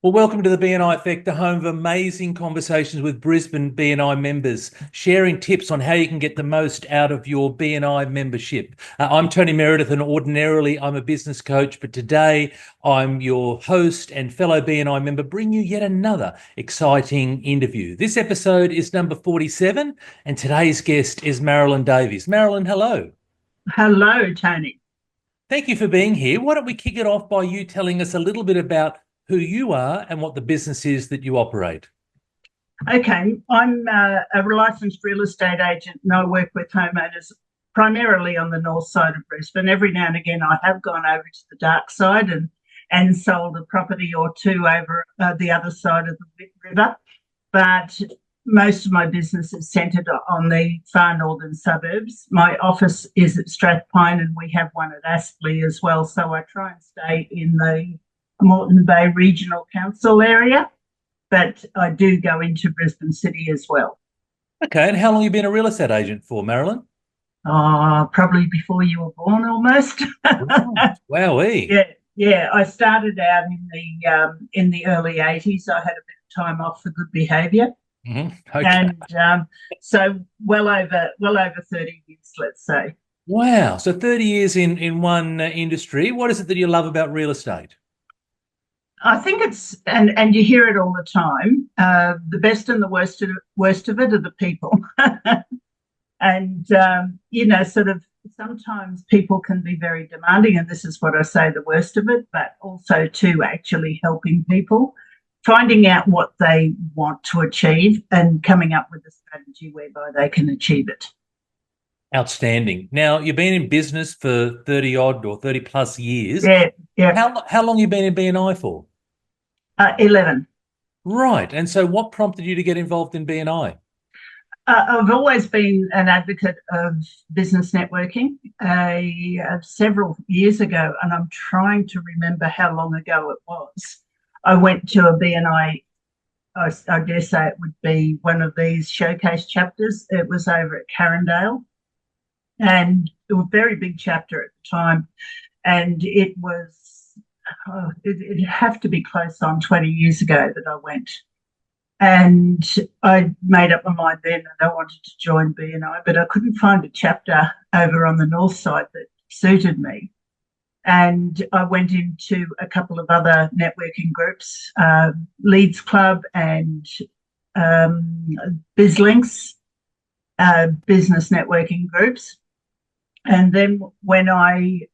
Well, welcome to the BNI Effect, the home of amazing conversations with Brisbane BNI members, sharing tips on how you can get the most out of your BNI membership. I'm Tony Meredith, and ordinarily I'm a business coach, but today I'm your host and fellow BNI member, bring you yet another exciting interview. This episode is number 47, and today's guest is Marilyn Davies. Marilyn, hello. Hello, Tony. Thank you for being here. Why don't we kick it off by you telling us a little bit about who you are and what the business is that you operate? Okay, I'm a licensed real estate agent and I work with homeowners primarily on the north side of Brisbane. Every now and again, I have gone over to the dark side and sold a property or two over the other side of the river. But most of my business is centred on the far northern suburbs. My office is at Strathpine and we have one at Aspley as well. So I try and stay in the Moreton Bay Regional Council area, but I do go into Brisbane City as well. Okay, and how long have you been a real estate agent for, Marilyn? Probably before you were born, almost. Right. Wowee. Yeah. I started out in the early '80s. I had a bit of time off for good behaviour, Okay. and so well over 30 years, let's say. Wow. So 30 years in one industry. What is it that you love about real estate? I think it's and you hear it all the time. The best and the worst of it are the people, and sort of sometimes people can be very demanding, and this is what I say the worst of it. But also to actually helping people, finding out what they want to achieve, and coming up with a strategy whereby they can achieve it. Outstanding. Now, you've been in business for 30 odd or 30 plus years. Yeah, yeah. How long have you been in BNI for? 11. Right. And so what prompted you to get involved in BNI? I've always been an advocate of business networking several years ago, and I'm trying to remember how long ago it was. I went to a BNI, I dare say it would be one of these showcase chapters. It was over at Carindale, and it was a very big chapter at the time, and it was, it'd have to be close on 20 years ago that I went. And I made up my mind then that I wanted to join BNI, but I couldn't find a chapter over on the north side that suited me. And I went into a couple of other networking groups, Leeds Club and BizLinks, business networking groups. And then when I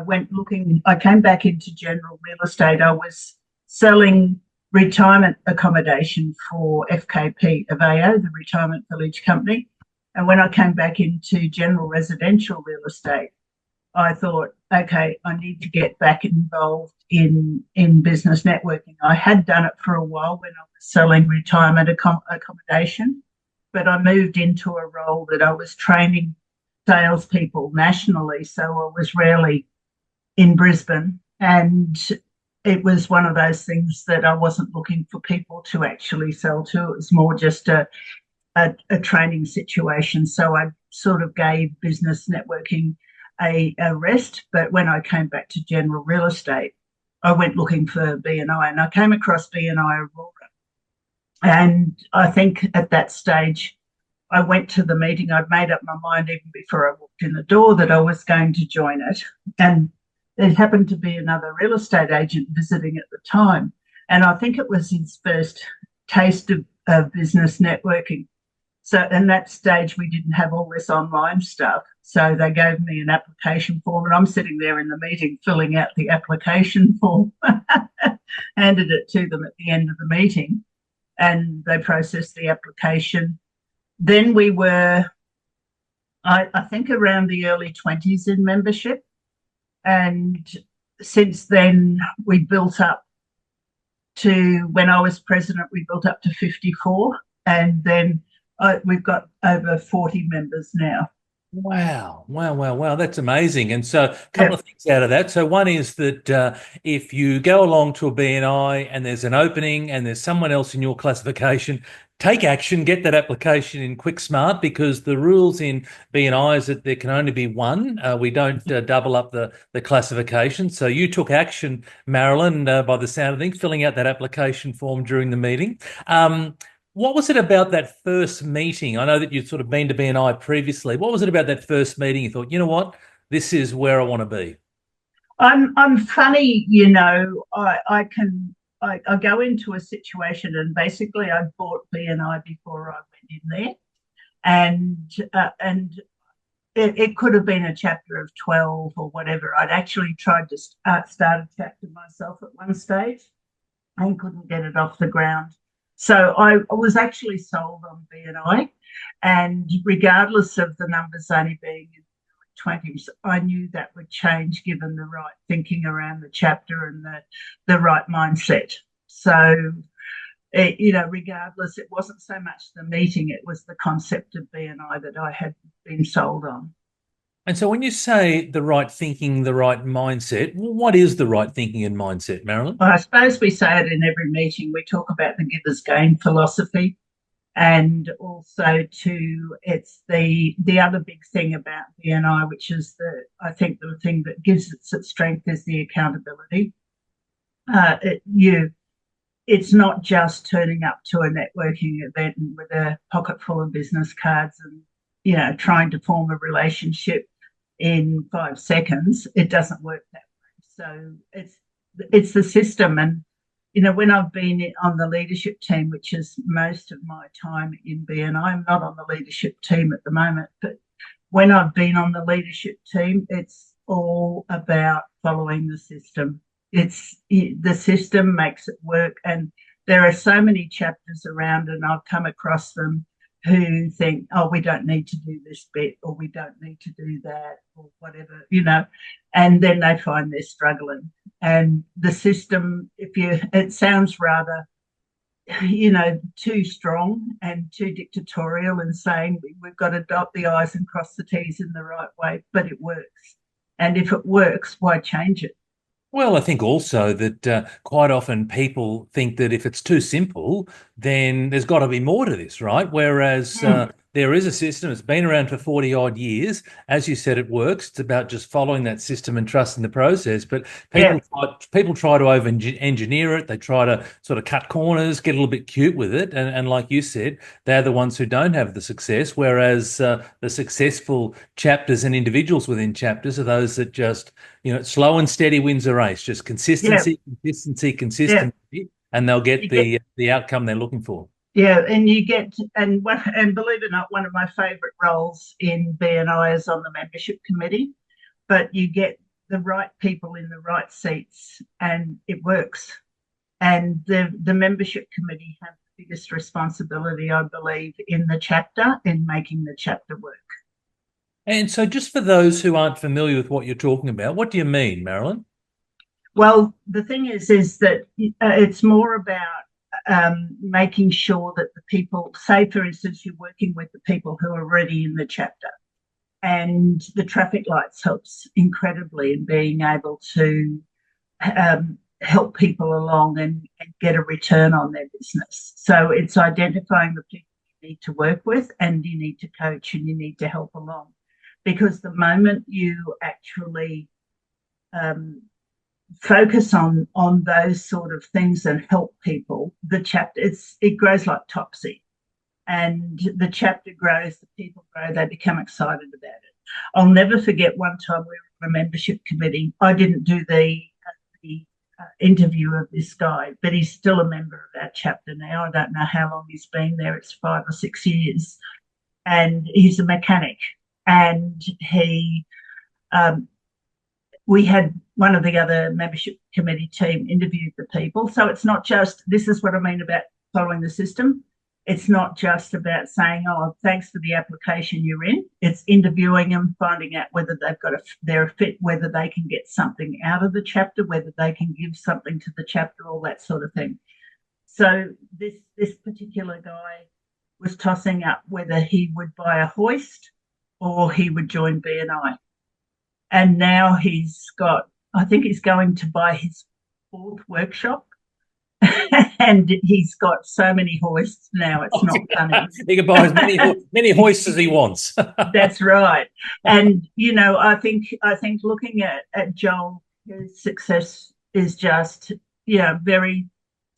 went looking, I came back into general real estate. I was selling retirement accommodation for FKP Aveo, the retirement village company. And when I came back into general residential real estate, I thought, okay, I need to get back involved in business networking. I had done it for a while when I was selling retirement accommodation, but I moved into a role that I was training salespeople nationally. So I was rarely in Brisbane, and it was one of those things that I wasn't looking for people to actually sell to. It was more just a training situation. So I sort of gave business networking a rest. But when I came back to general real estate, I went looking for BNI, and I came across BNI Aurora. And I think at that stage, I went to the meeting. I'd made up my mind even before I walked in the door that I was going to join it. And there happened to be another real estate agent visiting at the time. And I think it was his first taste of business networking. So in that stage, we didn't have all this online stuff. So they gave me an application form, and I'm sitting there in the meeting filling out the application form, handed it to them at the end of the meeting, and they processed the application. Then we were, I think, around the early 20s in membership. And since then, we built up to, when I was president, we built up to 54. And then we've got over 40 members now. Wow. That's amazing. And so a couple of things out of that. So one is that if you go along to a BNI and there's an opening and there's someone else in your classification, take action, get that application in quick smart, because the rules in BNI is that there can only be one. We don't double up the classification. So you took action, Marilyn, by the sound of things, filling out that application form during the meeting. What was it about that first meeting? I know that you'd sort of been to BNI previously. What was it about that first meeting you thought, you know what, this is where I want to be? I'm funny, you know. I go into a situation, and basically I bought BNI before I went in there, and it could have been a chapter of 12 or whatever. I'd actually tried to start a chapter myself at one stage and couldn't get it off the ground. So I was actually sold on BNI, and regardless of the numbers only being in the 20s, I knew that would change given the right thinking around the chapter and the right mindset. So, you know, regardless, it wasn't so much the meeting, it was the concept of BNI that I had been sold on. And so when you say the right thinking, the right mindset, what is the right thinking and mindset, Marilyn? Well, I suppose we say it in every meeting. We talk about the giver's gain philosophy, and also it's the other big thing about BNI, which is I think the thing that gives it its strength is the accountability. Uh, it, you it's not just turning up to a networking event with a pocket full of business cards and, you know, trying to form a relationship in 5 seconds. It doesn't work that way. So it's the system. And, you know, when I've been on the leadership team, which is most of my time in BNI, I'm not on the leadership team at the moment, but when I've been on the leadership team, it's all about following the system. The system makes it work, and there are so many chapters around, and I've come across them who think, oh, we don't need to do this bit, or we don't need to do that, or whatever, you know, and then they find they're struggling. And the system, it sounds rather, you know, too strong and too dictatorial in saying we've got to dot the I's and cross the T's in the right way, but it works. And if it works, why change it? Well, I think also that quite often people think that if it's too simple, then there's got to be more to this, right? Whereas there is a system, it's been around for 40 odd years. As you said, it works. It's about just following that system and trusting the process. But Yeah, people try to over engineer it. They try to sort of cut corners, get a little bit cute with it. And like you said, they're the ones who don't have the success. Whereas the successful chapters and individuals within chapters are those that just, you know, slow and steady wins a race. Just yeah, consistency, consistency, yeah. consistency, and they'll get You get the outcome they're looking for. Yeah, and and believe it or not, one of my favourite roles in BNI is on the membership committee. But you get the right people in the right seats, and it works. And the membership committee have the biggest responsibility, I believe, in the chapter, in making the chapter work. And so, just for those who aren't familiar with what you're talking about, what do you mean, Marilyn? Well, the thing is that it's more about making sure that the people, say, for instance, you're working with the people who are already in the chapter, and the traffic lights helps incredibly in being able to help people along and get a return on their business. So it's identifying the people you need to work with, and you need to coach, and you need to help along. Because the moment you actually focus on those sort of things and help people, the chapter it grows like topsy, and the chapter grows, the people grow, they become excited about it. I'll never forget one time we were on a membership committee. I didn't do the interview of this guy, but he's still a member of our chapter now. I don't know how long he's been there. It's 5 or 6 years, and he's a mechanic. And we had one of the other membership committee team interviewed the people. So it's not just, this is what I mean about following the system. It's not just about saying, oh, thanks for the application you're in. It's interviewing them, finding out whether they're a fit, whether they can get something out of the chapter, whether they can give something to the chapter, all that sort of thing. So this particular guy was tossing up whether he would buy a hoist or he would join BNI. And now I think he's going to buy his fourth workshop. And he's got so many hoists now, it's not funny. He can buy as many hoists as he wants. That's right. And I think looking at Joel, his success is just very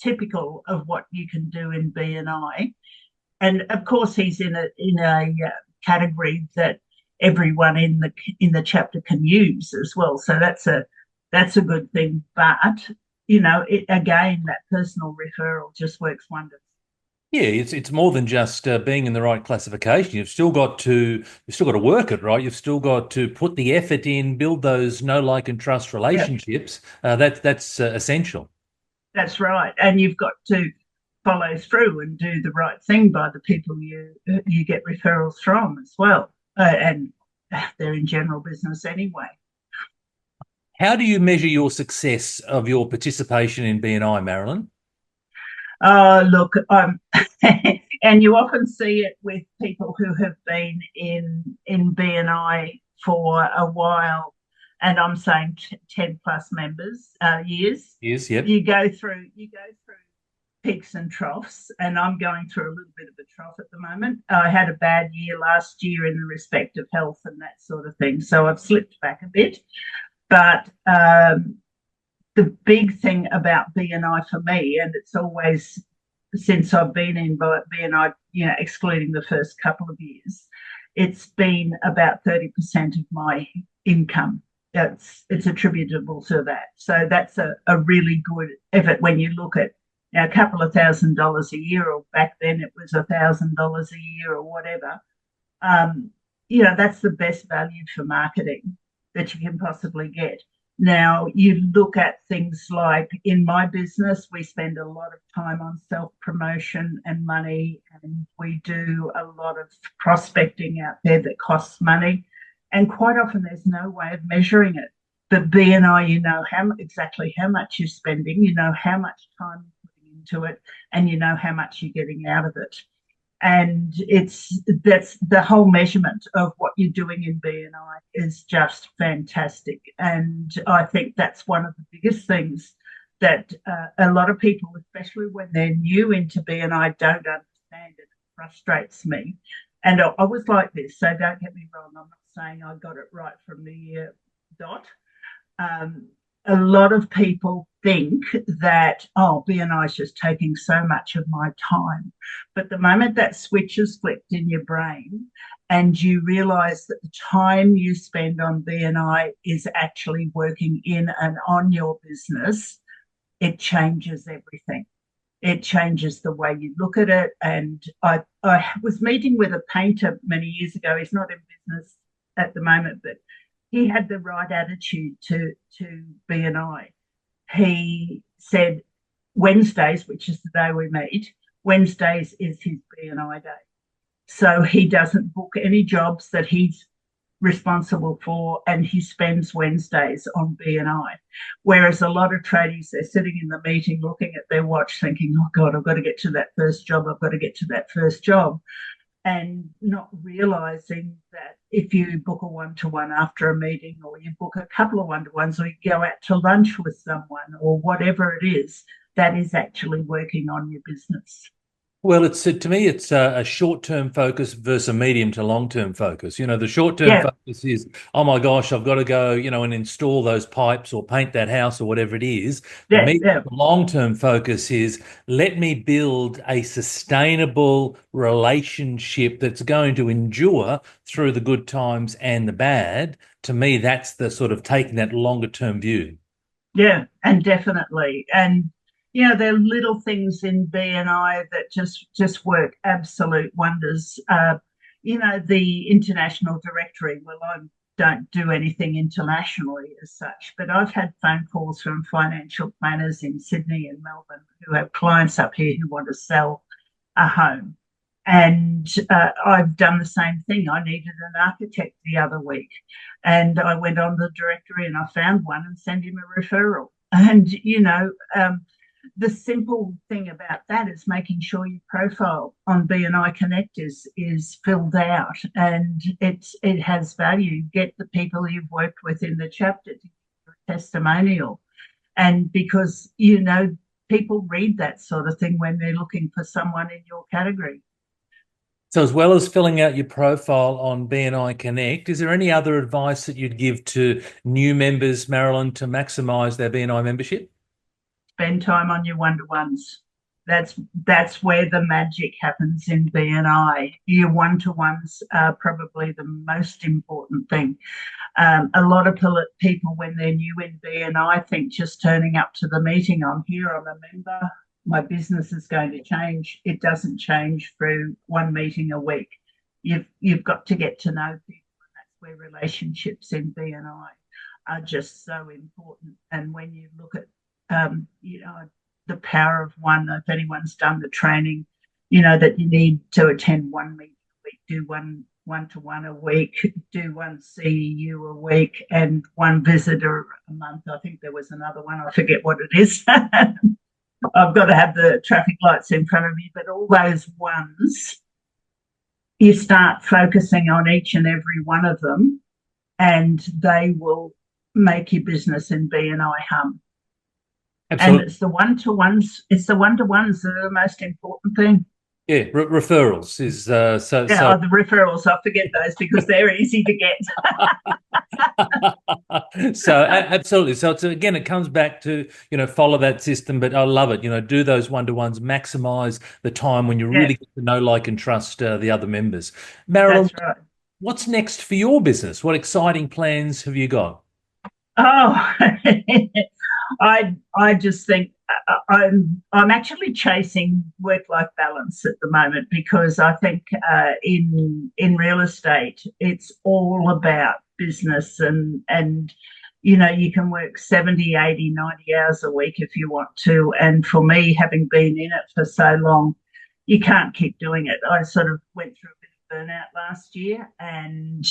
typical of what you can do in BNI. And of course, he's in a category that everyone in the chapter can use as well. So that's a good thing. But again, that personal referral just works wonders. Yeah, it's more than just being in the right classification. You've still got to work it, right? You've still got to put the effort in, build those know, like, and trust Yeah, relationships. That's essential. that's right. And you've got to follow through and do the right thing by the people you get referrals from as well. And they're in general business anyway. How do you measure your success of your participation in BNI, Marilyn? Look, and you often see it with people who have been in BNI for a while, and I'm saying 10 plus members years. Yes, yep. You go through peaks and troughs, and I'm going through a little bit of a trough at the moment. I had a bad year last year in the respect of health and that sort of thing, so I've slipped back a bit. But the big thing about BNI for me, and it's always since I've been in BNI, excluding the first couple of years, it's been about 30% of my income. It's attributable to that. So that's a really good effort when you look at a couple of $1,000 a year, or back then it was $1,000 a year or whatever. That's the best value for marketing that you can possibly get. Now, you look at things like in my business, we spend a lot of time on self promotion and money, and we do a lot of prospecting out there that costs money. And quite often, there's no way of measuring it. But BNI, you know exactly how much you're spending, you know how much time you're putting into it, and you know how much you're getting out of it. And that's the whole measurement of what you're doing in BNI is just fantastic. And I think that's one of the biggest things that a lot of people, especially when they're new into BNI, don't understand. It frustrates me. And I was like this, so don't get me wrong. I'm not saying I got it right from the dot. Um, a lot of people think that, oh, BNI is just taking so much of my time. But the moment that switch is flipped in your brain and you realize that the time you spend on BNI is actually working in and on your business, it changes everything. It changes the way you look at it. And I was meeting with a painter many years ago. He's not in business at the moment, but he had the right attitude to BNI. He said Wednesdays, which is the day we meet, Wednesdays is his BNI day. So he doesn't book any jobs that he's responsible for, and he spends Wednesdays on BNI. Whereas a lot of tradies, they're sitting in the meeting looking at their watch thinking, oh God, I've got to get to that first job. I've got to get to that first job. And not realizing that if you book a one-to-one after a meeting, or you book a couple of one-to-ones, or you go out to lunch with someone, or whatever it is, that is actually working on your business. Well, to me, it's a short-term focus versus a medium to long-term focus. The short-term Yeah, focus is, oh my gosh, I've got to go, and install those pipes or paint that house or whatever it is. The yeah, medium yeah, to long-term focus is, let me build a sustainable relationship that's going to endure through the good times and the bad. To me, that's the sort of taking that longer-term view. yeah, and definitely. And there are little things in BNI that just work absolute wonders. The international directory. Well, I don't do anything internationally as such, but I've had phone calls from financial planners in Sydney and Melbourne who have clients up here who want to sell a home. And I've done the same thing. I needed an architect the other week, and I went on the directory and I found one and sent him a referral. And the simple thing about that is making sure your profile on BNI Connect is filled out, and it has value. Get the people you've worked with in the chapter to give a testimonial, and because people read that sort of thing when they're looking for someone in your category. So as well as filling out your profile on BNI Connect, is there any other advice that you'd give to new members, Marilyn, to maximise their BNI membership? Spend time on your one-to-ones. That's where the magic happens in BNI. Your one-to-ones are probably the most important thing. A lot of people, when they're new in BNI, think just turning up to the meeting, I'm here, I'm a member, my business is going to change. It doesn't change through one meeting a week. You've got to get to know people, and that's where relationships in BNI are just so important. And when you look at, the power of one, if anyone's done the training, that you need to attend one meeting a week, do one-to-one a week, do one CEU a week, and one visitor a month. I think there was another one. I forget what it is. I've got to have the traffic lights in front of me, but all those ones, you start focusing on each and every one of them, and they will make your business in BNI hum. Absolutely. And it's the one-to-ones. It's the one-to-ones that are the most important thing. Yeah, referrals is the referrals. I forget those because they're easy to get. So absolutely. So again, it comes back to follow that system. But I love it. Do those one-to-ones, maximize the time when you really get to know, like, and trust the other members. Marilyn, that's right. What's next for your business? What exciting plans have you got? Oh, I just think I'm actually chasing work-life balance at the moment, because I think in real estate it's all about business, and you can work 70, 80, 90 hours a week if you want to. And for me, having been in it for so long, you can't keep doing it. I sort of went through a bit of burnout last year, and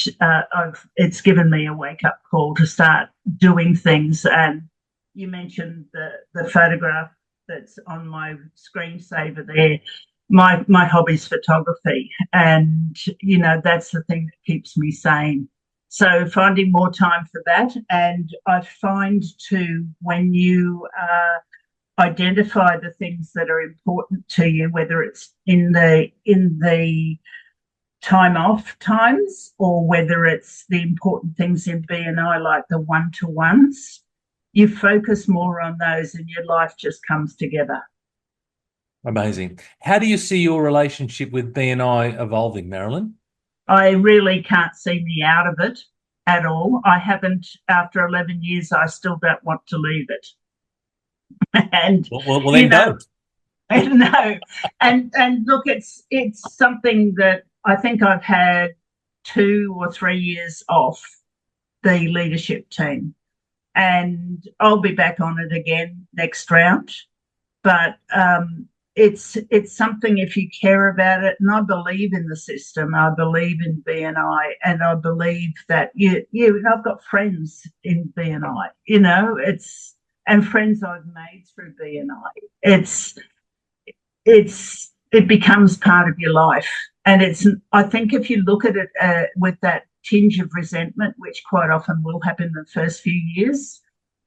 it's given me a wake-up call to start doing things. And you mentioned the photograph that's on my screensaver there. My hobby's photography, and that's the thing that keeps me sane. So finding more time for that. And I find too, when you identify the things that are important to you, whether it's in the time off times, or whether it's the important things in BNI, like the one-to-ones, you focus more on those and your life just comes together. Amazing. How do you see your relationship with BNI evolving, Marilyn? I really can't see me out of it at all. I haven't, after 11 years, I still don't want to leave it. And well then don't. No. And look, it's something that I think I've had 2 or 3 years off the leadership team. And I'll be back on it again next round. But it's something, if you care about it, and I believe in the system, I believe in BNI, and I believe that I've got friends in BNI, and friends I've made through BNI. It becomes part of your life. And I think if you look at it with that tinge of resentment, which quite often will happen in the first few years,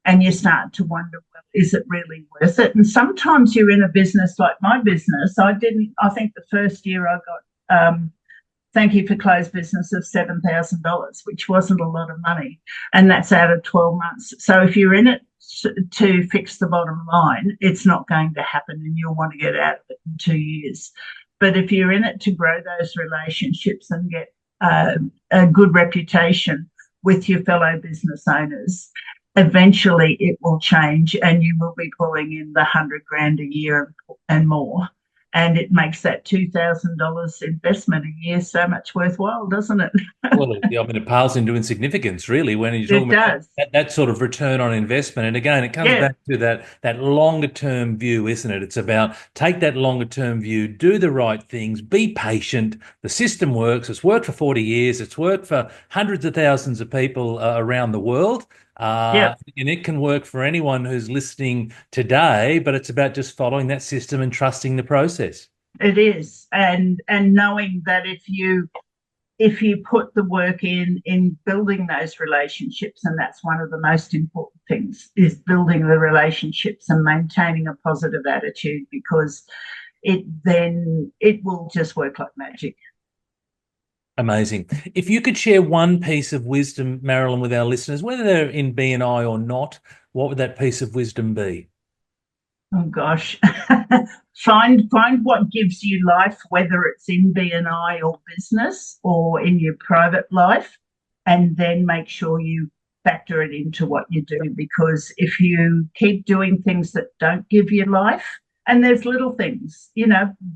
and you start to wonder, well, is it really worth it? And sometimes you're in a business like my business. I think the first year I got thank you for closed business of $7,000, which wasn't a lot of money. And that's out of 12 months. So if you're in it to fix the bottom line, it's not going to happen, and you'll want to get out of it in 2 years. But if you're in it to grow those relationships and get a good reputation with your fellow business owners, eventually it will change, and you will be pulling in the $100,000 a year and more. And it makes that $2,000 investment a year so much worthwhile, doesn't it? Well, I mean, it pales into insignificance, really, when you're talking about that sort of return on investment. And again, it comes back to that longer term view, isn't it? It's about take that longer term view, do the right things, be patient. The system works. It's worked for 40 years. It's worked for hundreds of thousands of people around the world. And it can work for anyone who's listening today, but it's about just following that system and trusting the process. It is. And knowing that if you put the work in building those relationships, and that's one of the most important things, is building the relationships and maintaining a positive attitude, because it will just work like magic. Amazing. If you could share one piece of wisdom, Marilyn, with our listeners, whether they're in BNI or not, what would that piece of wisdom be? Oh gosh. Find what gives you life, whether it's in BNI or business or in your private life, and then make sure you factor it into what you do. Because if you keep doing things that don't give you life, and there's little things,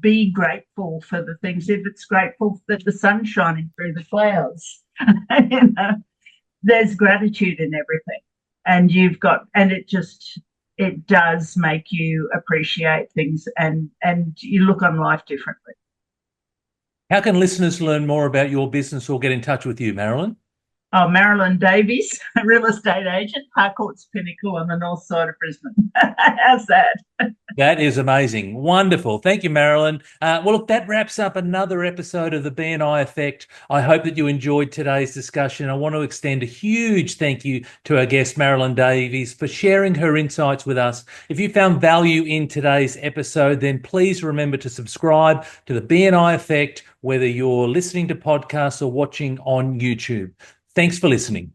be grateful for the things. If it's grateful that the sun's shining through the clouds, there's gratitude in everything. And it does make you appreciate things, and you look on life differently. How can listeners learn more about your business or get in touch with you, Marilyn? Oh, Marilyn Davies, real estate agent, Harcourt's Pinnacle on the north side of Brisbane. How's that? That is amazing. Wonderful. Thank you, Marilyn. Well, look, that wraps up another episode of the BNI Effect. I hope that you enjoyed today's discussion. I want to extend a huge thank you to our guest, Marilyn Davies, for sharing her insights with us. If you found value in today's episode, then please remember to subscribe to the BNI Effect, whether you're listening to podcasts or watching on YouTube. Thanks for listening.